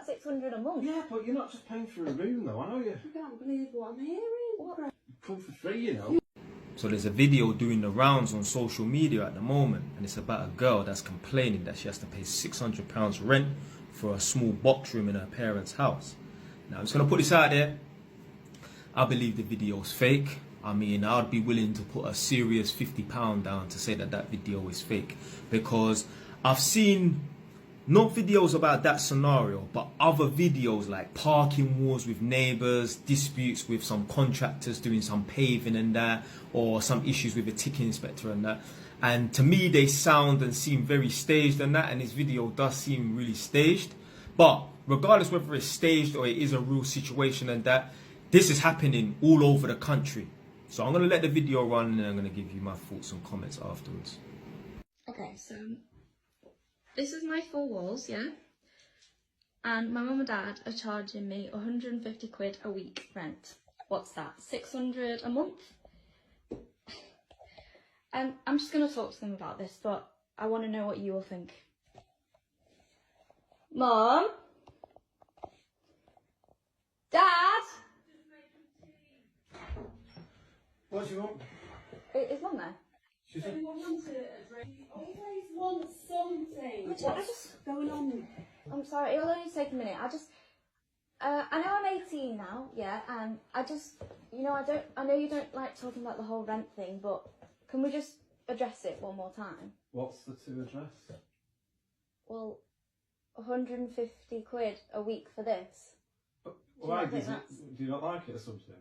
That's 600 a month. Yeah, but you're not just paying for a room though, are you? I can't believe what I'm hearing. What? Come for free, you know. So there's a video doing the rounds on social media at the moment, and it's about a girl that's complaining that she has to pay £600 rent for a small box room in her parents' house. Now I'm just gonna put this out there. I believe the video's fake. I mean, I'd be willing to put a serious £50 down to say that that video is fake, because I've seen not videos about that scenario, but other videos like parking wars with neighbours, disputes with some contractors doing some paving and that, or some issues with a ticket inspector and that. And to me, they sound and seem very staged and that, and this video does seem really staged. But regardless whether it's staged or it is a real situation and that, this is happening all over the country. So I'm going to let the video run and then I'm going to give you my thoughts and comments afterwards. Okay, so this is my 4 walls, yeah? And my mum and dad are charging me 150 quid a week rent. What's that? 600 a month? And I'm just going to talk to them about this, but I want to know what you all think. Mum? Dad? What do you want? Is Mum there? She's in. Always want something. What's going on? I'm sorry, it'll only take a minute. I know I'm 18 now, yeah, and I know you don't like talking about the whole rent thing, but can we just address it one more time? What's the to address? Well, 150 quid a week for this. Why? think Do you not like it or something?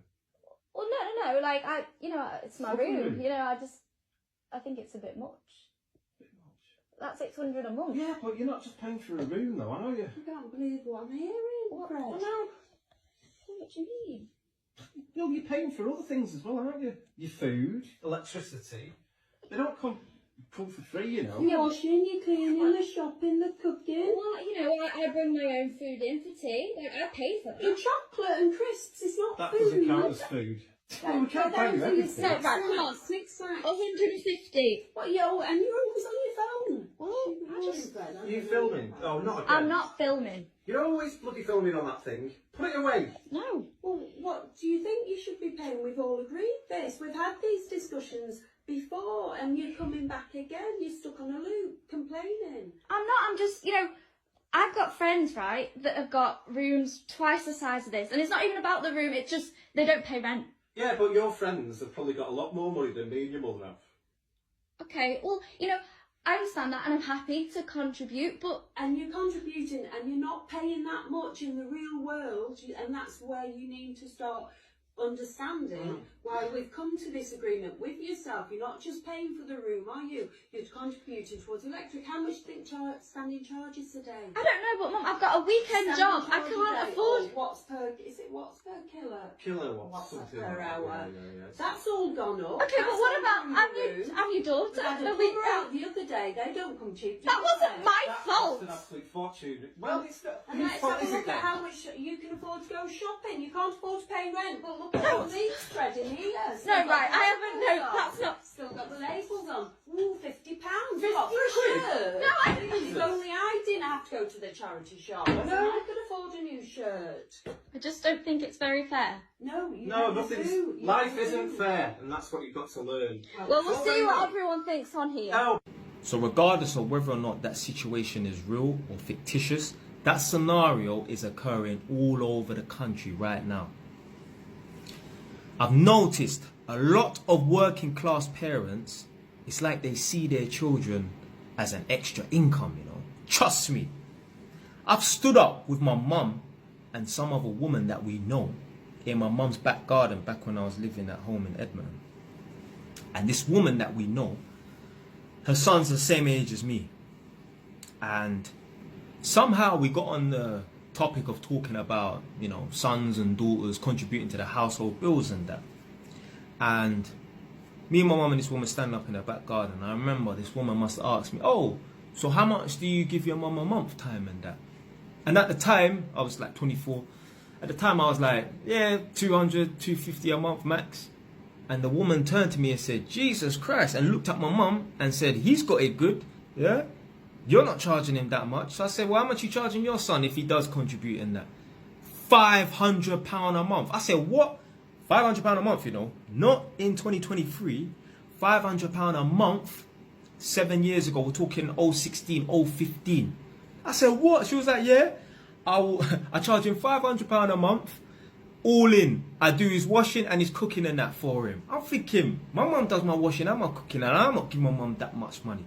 Well, no, like, it's my Fucking room, room. I think it's a bit much. Bit much. That's 600 a month. Yeah, but you're not just paying for a room though, are you? I can't believe what I'm hearing. What? Fred. Well, no. What do you mean? No, you're paying for other things as well, aren't you? Your food, electricity. They don't come for free, you know. You're washing, you're cleaning, the shopping, the cooking. Well, I bring my own food in for tea. Like, I pay for Your that. chocolate and crisps is not That food. doesn't count as food. Well, we can't pay you everything. Right, come on. 150. What, yo, and you're always on your phone. Well, You filming? Oh, not again. I'm not filming. You're always bloody filming on that thing. Put it away. No. Well, what do you think you should be paying? We've all agreed this. We've had these discussions before, and you're coming back again. You're stuck on a loop, complaining. I'm not, I'm just, I've got friends, right, that have got rooms twice the size of this. And it's not even about the room, it's just, they don't pay rent. Yeah, but your friends have probably got a lot more money than me and your mother have. Okay, well, I understand that and I'm happy to contribute, but... And you're contributing and you're not paying that much in the real world, and that's where you need to start understanding why we've come to this agreement with yourself. You're not just paying for the room, are you? You're contributing towards electric. How much do you think standing charges a day? I don't know, but Mum, I've got a weekend job. I can't afford... What's per kilo? Kilowatts, What's something per like hour? that. Yeah. That's all gone up. Okay, but That's what all about... gone Have through. your daughter We had a the plumber weekend? out the other day. They don't come cheap. do That they? wasn't my That fault. costs an absolute fortune. Well, it's not. And Whose let's fault have a is it look at then? how much you can afford to go shopping. You can't afford to pay rent, but look at all these spread in here. No, right, I haven't... No, that's not... Still got the labels on. Ooh, £50. £50 What, for a shirt? No, I If only I didn't have to go to the charity shop. know. I could afford a new shirt. I just don't think it's very fair. No, you No, never nothing's. do. You Life never isn't do. fair, and that's what you've got to learn. Well, we'll It's see not what very everyone thinks on here. Oh. So regardless of whether or not that situation is real or fictitious, that scenario is occurring all over the country right now. I've noticed a lot of working class parents, it's like they see their children as an extra income, Trust me. I've stood up with my mum and some other woman that we know in my mum's back garden back when I was living at home in Edmonton. And this woman that we know, her son's the same age as me. And somehow we got on the topic of talking about, sons and daughters contributing to the household bills and that. And me and my mum and this woman standing up in her back garden. I remember this woman must have asked me, oh, so how much do you give your mum a month time and that? And at the time, I was like 24. At the time, I was like, yeah, 200, 250 a month max. And the woman turned to me and said, Jesus Christ, and looked at my mum and said, he's got it good, yeah? You're not charging him that much. So I said, well, how much you charging your son if he does contribute in that? £500 a month. I said, what? £500 a month, you know. Not in 2023. £500 a month 7 years ago. We're talking 016, 015. I said, what? She was like, yeah. I charge him £500 a month. All in. I do his washing and his cooking and that for him. I'm thinking, my mum does my washing and my cooking and I'm not giving my mum that much money.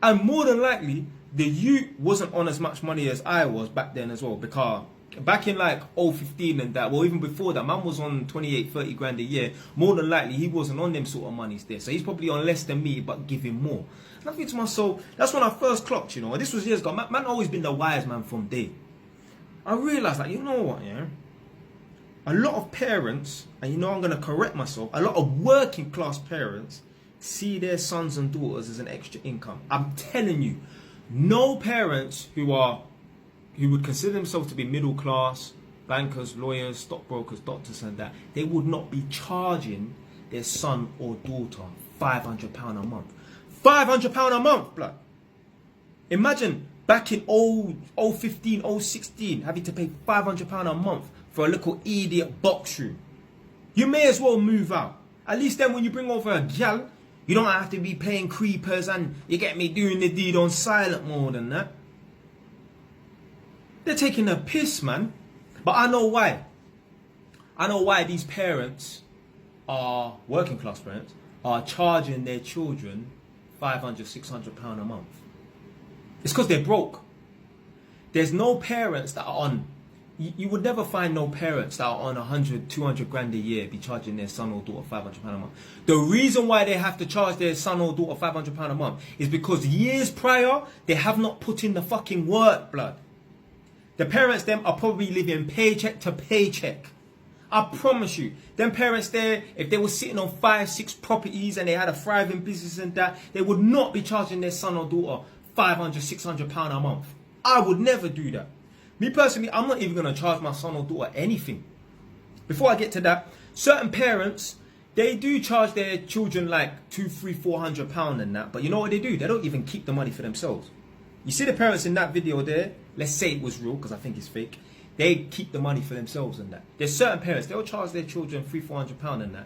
And more than likely, the youth wasn't on as much money as I was back then as well. Because back in like 015 and that, well, even before that, man was on 28, 30 grand a year. More than likely, he wasn't on them sort of monies there. So he's probably on less than me, but giving more. And I think to myself, that's when I first clocked, you know. And this was years ago. Man always been the wise man from day. I realised, like, you know what, yeah? A lot of parents, and you know I'm going to correct myself, a lot of working class parents see their sons and daughters as an extra income. I'm telling you, no parents who would consider themselves to be middle class, bankers, lawyers, stockbrokers, doctors and that, they would not be charging their son or daughter £500 a month. £500 a month, blood. Imagine back in 015, 016, having to pay £500 a month for a little idiot box room. You may as well move out. At least then when you bring over a gal, you don't have to be playing creepers and you get me doing the deed on silent mode and that. They're taking a piss, man. But I know why. I know why these parents are, working class parents, are charging their children £500, £600 a month. It's because they're broke. There's no parents that are on, you would never find no parents that are on 100, 200 grand a year be charging their son or daughter £500 a month. The reason why they have to charge their son or daughter £500 a month is because years prior, they have not put in the fucking work, blood. The parents, them, are probably living paycheck to paycheck. I promise you, them parents there, if they were sitting on 5, 6 properties and they had a thriving business and that, they would not be charging their son or daughter £500, £600 a month. I would never do that. Me personally, I'm not even going to charge my son or daughter anything. Before I get to that, certain parents, they do charge their children like £200, £300, £400 and that. But you know what they do? They don't even keep the money for themselves. You see the parents in that video there? Let's say it was real because I think it's fake. They keep the money for themselves and that. There's certain parents, they'll charge their children £300, £400 and that.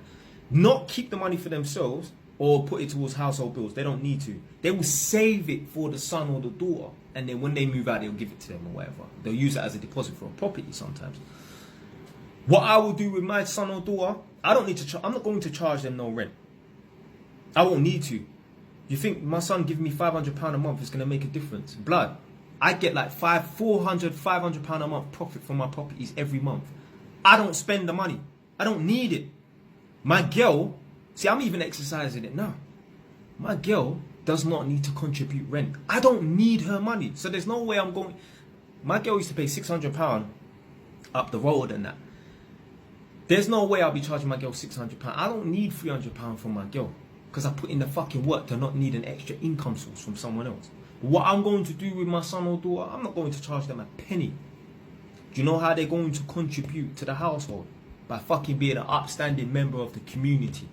Not keep the money for themselves or put it towards household bills. They don't need to. They will save it for the son or the daughter. And then when they move out, they'll give it to them or whatever. They'll use it as a deposit for a property sometimes. What I will do with my son or daughter, I don't need to. I'm not going to charge them no rent. I won't need to. You think my son giving me £500 a month is going to make a difference? Blood. I get like £400, £500 a month profit from my properties every month. I don't spend the money. I don't need it. My girl, see, I'm even exercising it now. My girl does not need to contribute rent. I don't need her money. So there's no way I'm going. My girl used to pay £600 up the road and that. There's no way I'll be charging my girl £600. I don't need £300 from my girl because I put in the fucking work to not need an extra income source from someone else. What I'm going to do with my son or daughter, I'm not going to charge them a penny. Do you know how they're going to contribute to the household? By fucking being an upstanding member of the community.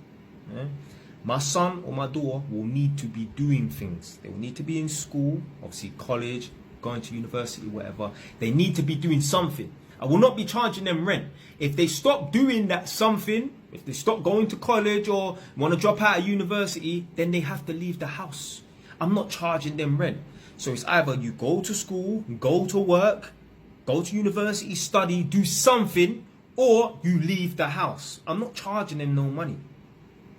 Yeah? My son or my daughter will need to be doing things. They will need to be in school, obviously college, going to university, whatever. They need to be doing something. I will not be charging them rent. If they stop doing that something, if they stop going to college or want to drop out of university, then they have to leave the house. I'm not charging them rent. So it's either you go to school, go to work, go to university, study, do something, or you leave the house. I'm not charging them no money.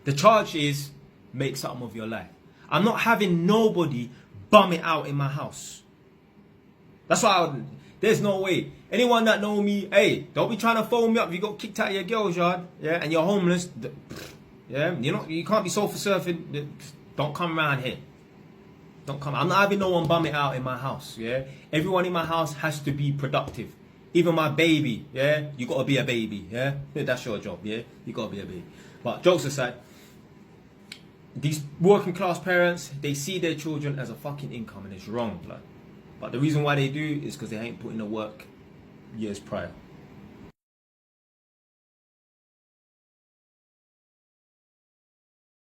The charge is make something of your life. I'm not having nobody bum it out in my house. That's why there's no way. Anyone that know me, hey, don't be trying to phone me up if you got kicked out of your girl's yard, yeah, and you're homeless. Yeah, you can't be sofa surfing. Don't come around here. Don't come. I'm not having no one bum it out in my house. Yeah, everyone in my house has to be productive. Even my baby. Yeah, you gotta be a baby. Yeah, that's your job. Yeah, you gotta be a baby. But jokes aside, these working class parents, they see their children as a fucking income and it's wrong, blood. But the reason why they do is because they ain't putting the work years prior.